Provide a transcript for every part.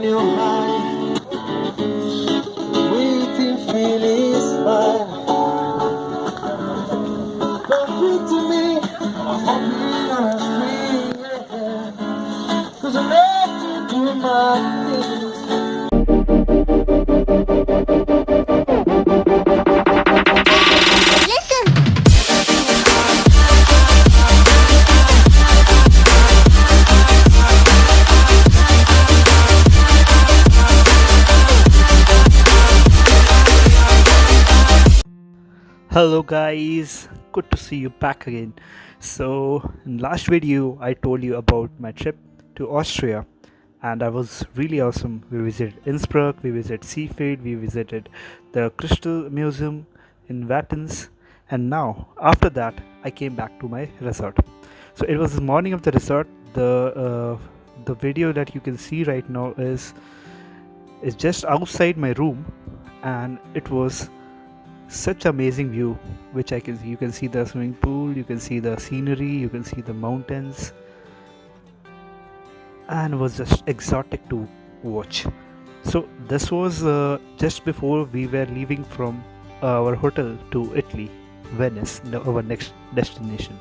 on your mind, waiting feelings fine. Don't speak to me, I'm gonna scream, yeah. 'Cause I love to do my things. Hello guys, good to see you back again. So in last video I told you about my trip to Austria and that was really awesome. We visited Innsbruck, we visited Seafield, we visited the Crystal Museum in Wattens, and now after that I came back to my resort. So it was the morning of the resort. The video that you can see right now is just outside my room, and it was such amazing view which you can see the swimming pool, you can see the scenery, you can see the mountains, and it was just exotic to watch. So this was just before we were leaving from our hotel to Italy, Venice, our next destination.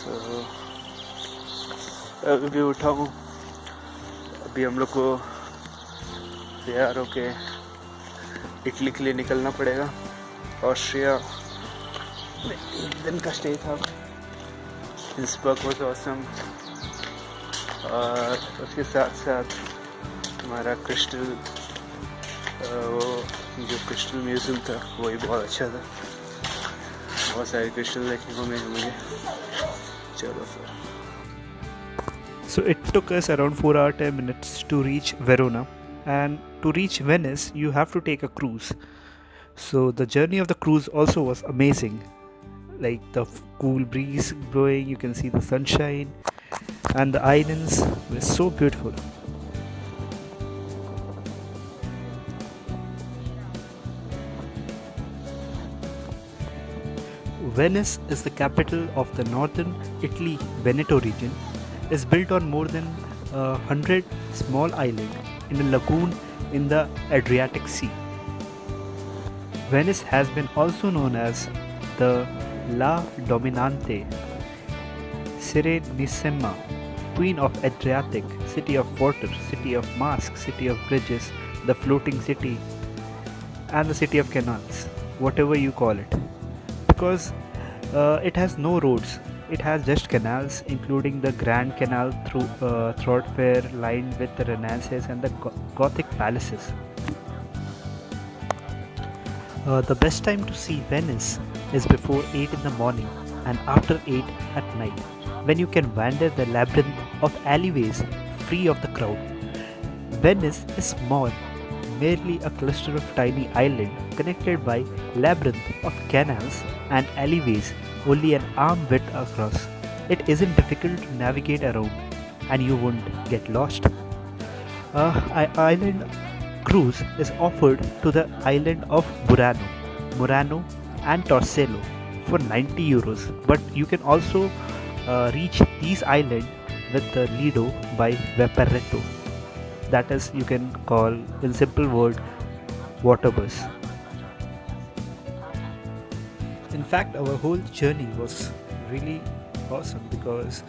So अभी उठा हूँ, अभी हम लोग को तैयार होके Italy के लिए निकलना पड़ेगा। ऑस्ट्रिया में एक दिन का स्टे था। इंस्बर्ग वाज ऑसम, और उसके साथ साथ हमारा जो क्रिस्टल म्यूज़ियम था वो भी बहुत अच्छा था। बहुत सारे क्रिस्टल देखने को मिले मुझे। चलो फिर। So it took us around 4 hours 10 minutes to reach Verona. And to reach Venice you have to take a cruise. So the journey of the cruise also was amazing, like the cool breeze blowing, you can see the sunshine, and the islands were so beautiful. Venice is the capital of the northern Italy Veneto region. Is built on more than 100 small islands in a lagoon in the Adriatic Sea. Venice has been also known as the La Dominante Serenissima, Queen of Adriatic, City of Water, City of Masks, City of Bridges, the Floating City, and the City of Canals, whatever you call it. Because it has no roads, it has just canals, including the Grand Canal through thoroughfare lined with the Renaissance and the Gothic palaces. The best time to see Venice is before 8 in the morning and after 8 at night, when you can wander the labyrinth of alleyways free of the crowd. Venice is small, merely a cluster of tiny islands connected by labyrinth of canals and alleyways only an arm width across. It isn't difficult to navigate around and you won't get lost. Island cruise is offered to the island of Murano and Torcello for 90 euros, but you can also reach these islands with the Lido by Vaporetto. That is, you can call in simple word, water bus. In fact, our whole journey was really awesome because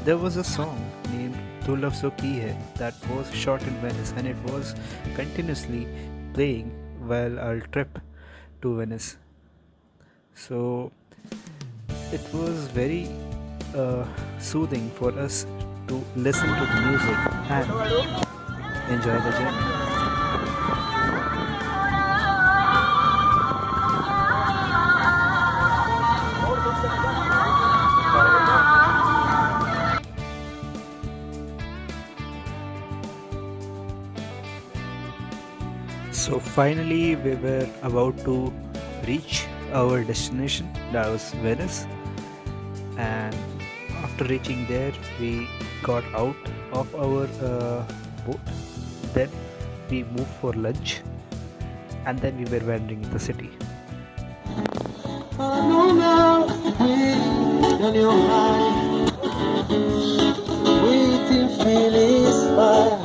there was a song named Tu Love So Ki Hai that was shot in Venice, and it was continuously playing while our trip to Venice. So it was very soothing for us to listen to the music and enjoy the journey. So finally we were about to reach our destination, that was Venice, and after reaching there we got out of our boat. Then we moved for lunch and then we were wandering in the city. waiting feelings fire.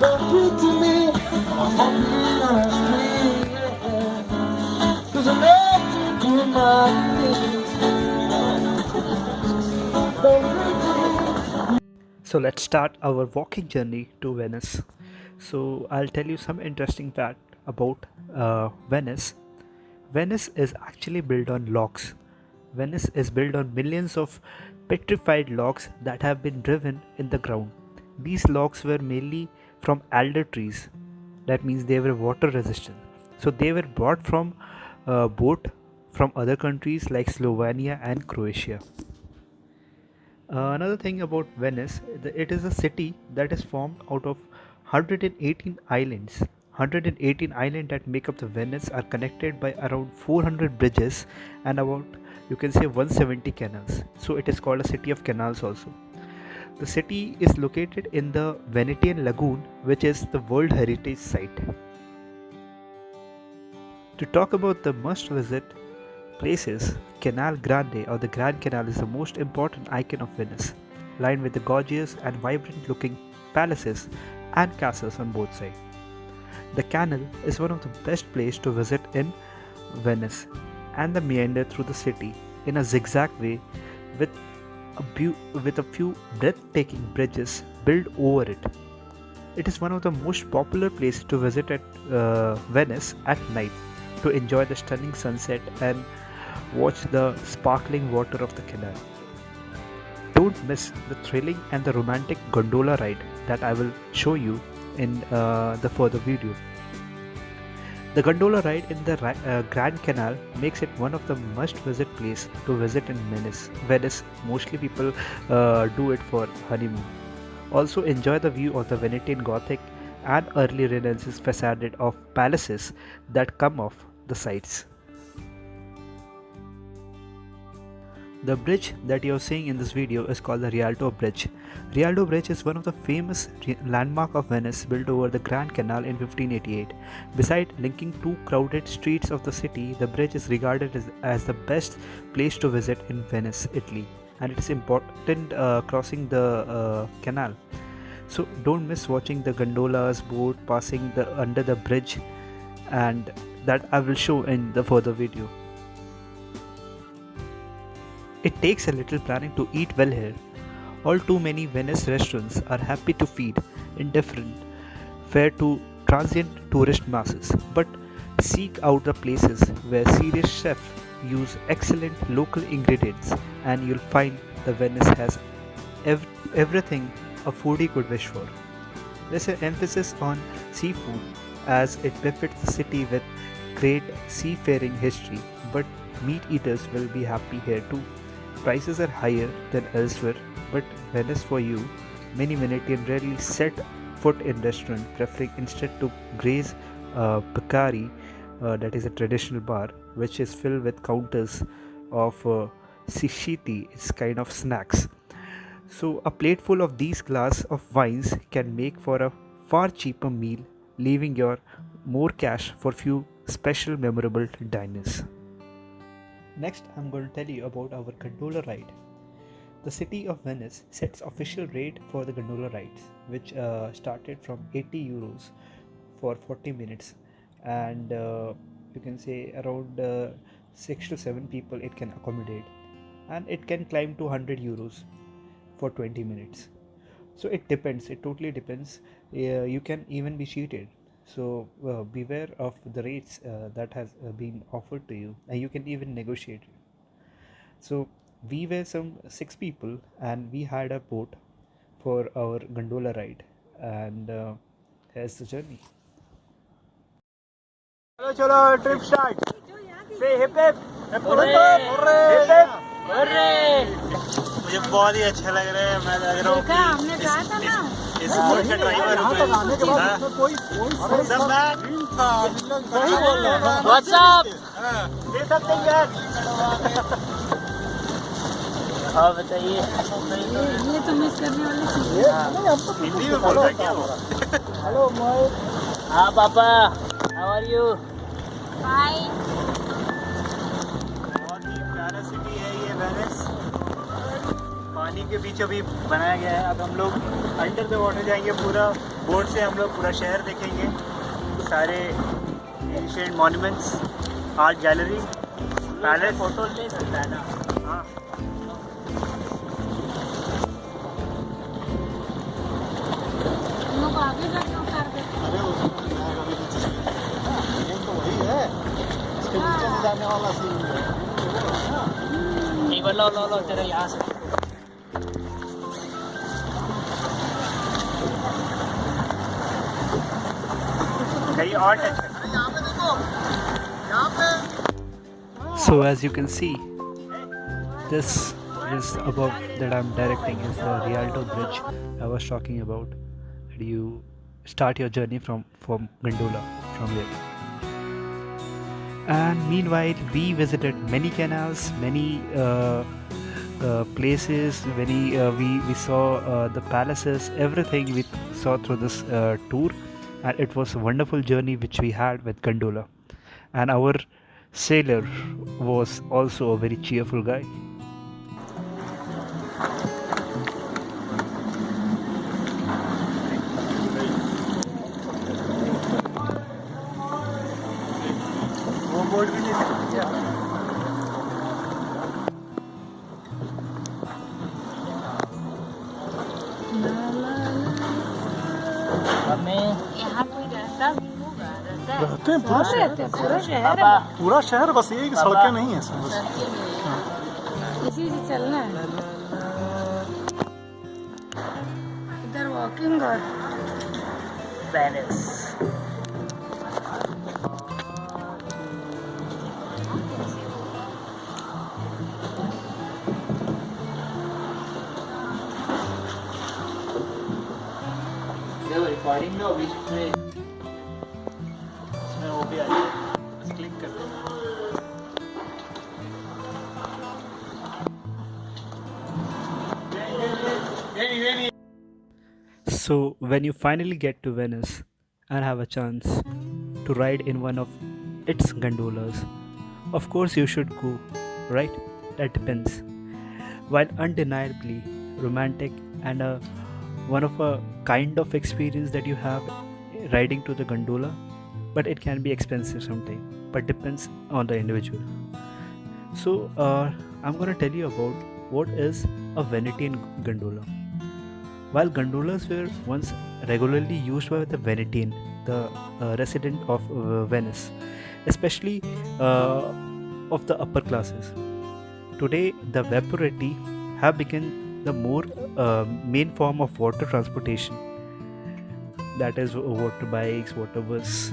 Don't breathe to me, I'm hopping on a swing, yeah. 'Cause I love to do my things. Don't breathe to me. So let's start our walking journey to Venice. So I'll tell you some interesting fact about Venice. Venice is actually built on logs. Venice is built on millions of petrified logs that have been driven in the ground. These logs were mainly from alder trees. That means they were water resistant. So they were brought from boat from other countries like Slovenia and Croatia. Another thing about Venice, it is a city that is formed out of 118 islands. 118 islands that make up the Venice are connected by around 400 bridges and about, you can say, 170 canals. So it is called a city of canals also. The city is located in the Venetian lagoon, which is the World Heritage Site. To talk about the must visit places, Canal Grande or the Grand Canal is the most important icon of Venice, lined with the gorgeous and vibrant looking palaces and castles on both sides. The canal is one of the best places to visit in Venice, and the meander through the city in a zigzag way with a few breathtaking bridges built over it. It is one of the most popular places to visit at Venice at night to enjoy the stunning sunset and watch the sparkling water of the canal. Don't miss the thrilling and the romantic gondola ride that I will show you in the further video. The gondola ride in the Grand Canal makes it one of the must-visit places to visit in Venice. Mostly people do it for honeymoon. Also enjoy the view of the Venetian Gothic and early Renaissance facade of palaces that come off the sides. The bridge that you are seeing in this video is called the Rialto Bridge. Rialto Bridge is one of the famous landmark of Venice built over the Grand Canal in 1588. Besides linking two crowded streets of the city, the bridge is regarded as the best place to visit in Venice, Italy, and it is important crossing the canal. So don't miss watching the gondolas, boat passing under the bridge, and that I will show in the further video. It takes a little planning to eat well here. All too many Venice restaurants are happy to feed indifferent fare to transient tourist masses, but seek out the places where serious chefs use excellent local ingredients and you'll find the Venice has everything a foodie could wish for. There's an emphasis on seafood as it befits the city with great seafaring history, but meat eaters will be happy here too. Prices are higher than elsewhere, but Venice for you. Many Venetians rarely set foot in restaurant, preferring instead to graze Picari, that is a traditional bar, which is filled with counters of sishiti, it's kind of snacks. So a plateful of these glass of wines can make for a far cheaper meal, leaving your more cash for few special memorable diners. Next, I'm going to tell you about our gondola ride. The city of Venice sets official rate for the gondola rides, which started from 80 euros for 40 minutes, and you can say around 6 to 7 people it can accommodate, and it can climb to 100 euros for 20 minutes. So it depends, it totally depends. You can even be cheated. So beware of the rates that has been offered to you, and you can even negotiate it. So we were some 6 people and we had a boat for our gondola ride, and here's the journey. Chalo, chalo, trip start. Say hip hip. Hip hip. मुझे बहुत ही अच्छा लग रहा है. मैं लग रहा हूँ कि इस बोट का ड्राइवर हूँ. What's up? दे सकते हैं यार. हाँ बताइए. ये तो मिस करने वाली चीज़ है. हिंदी में बोल रहा है क्या वो? हेलो मैं. हाँ पापा. How are you? Fine. बहुत ही प्यारा सिटी है ये वेनिस. के बीचों बीच बनाया गया है। अब हम लोग अंडर द वाटर जाएंगे, पूरा बोट से हम लोग पूरा शहर देखेंगे, सारे ancient monuments, art gallery, palace. Photo ले सकता है ना? हाँ। आगे जाके उतार देते हैं। अरे उसमें जाएगा भी नीचे से। ये तो वही है, इसके नीचे से जाने वाला सीन है। एक बार लो लो लो तेरा यहाँ से। कहीं और टच कर। यहाँ पे देखो, यहाँ पे। So as you can see, this above that I'm directing is the Rialto Bridge I was talking about. And you start your journey from gondola from here. And meanwhile, we visited many canals, many places, we saw the palaces, everything we saw through this tour, and it was a wonderful journey which we had with gondola. And our sailor was also a very cheerful guy. वो board भी नहीं सकते। यहाँ कोई रहता भी होगा, रहता है। रहते हैं पूरा शहर, पूरा शहर है। पूरा शहर, बस यही कि सड़कें नहीं है इसमें बस। सड़कें नहीं हैं। इसी से चलना है। इधर वॉकिंग और वेनिस। रिकॉर्डिंग में बीच में इसमें वो भी आ जाए, बस क्लिक कर दो। So when you finally get to Venice and have a chance to ride in one of its gondolas, of course you should go, right? That depends. While undeniably romantic and one of a kind of experience that you have riding to the gondola, but it can be expensive sometimes, but depends on the individual. So I'm gonna tell you about what is a Venetian gondola. While gondolas were once regularly used by the Venetian, the resident of Venice, especially of the upper classes, today the vaporati have become the more main form of water transportation. That is water bikes, water bus.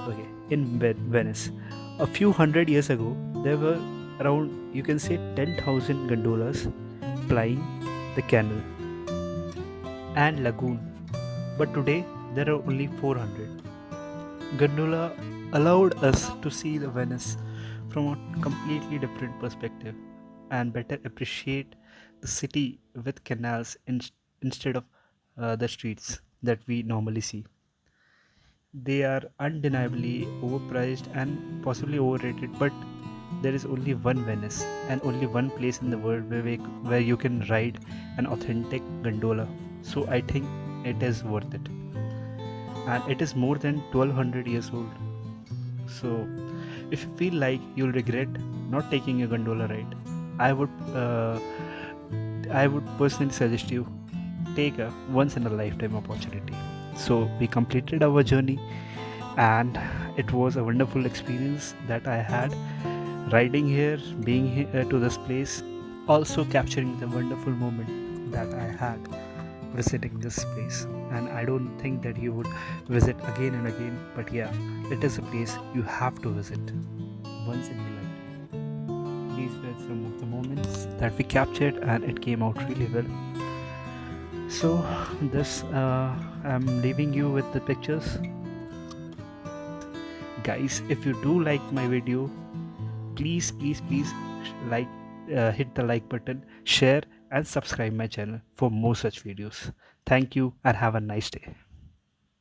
Okay, in Venice, a few hundred years ago, there were around, you can say, 10,000 gondolas plying the canal and lagoon, but today there are only 400. Gondola allowed us to see the Venice from a completely different perspective and better appreciate the city with canals instead of the streets that we normally see. They are undeniably overpriced and possibly overrated, but there is only one Venice and only one place in the world where you can ride an authentic gondola. So I think it is worth it, and it is more than 1200 years old. So if you feel like you'll regret not taking a gondola ride, I would personally suggest you take a once in a lifetime opportunity. So we completed our journey, and it was a wonderful experience that I had riding here, being here to this place, also capturing the wonderful moment that I had visiting this place. And I don't think that you would visit again and again, but yeah, it is a place you have to visit once in your life. These were some of the moments that we captured, and it came out really well. So this I'm leaving you with the pictures. Guys, if you do like my video, please like, hit the like button, share and subscribe my channel for more such videos. Thank you and have a nice day.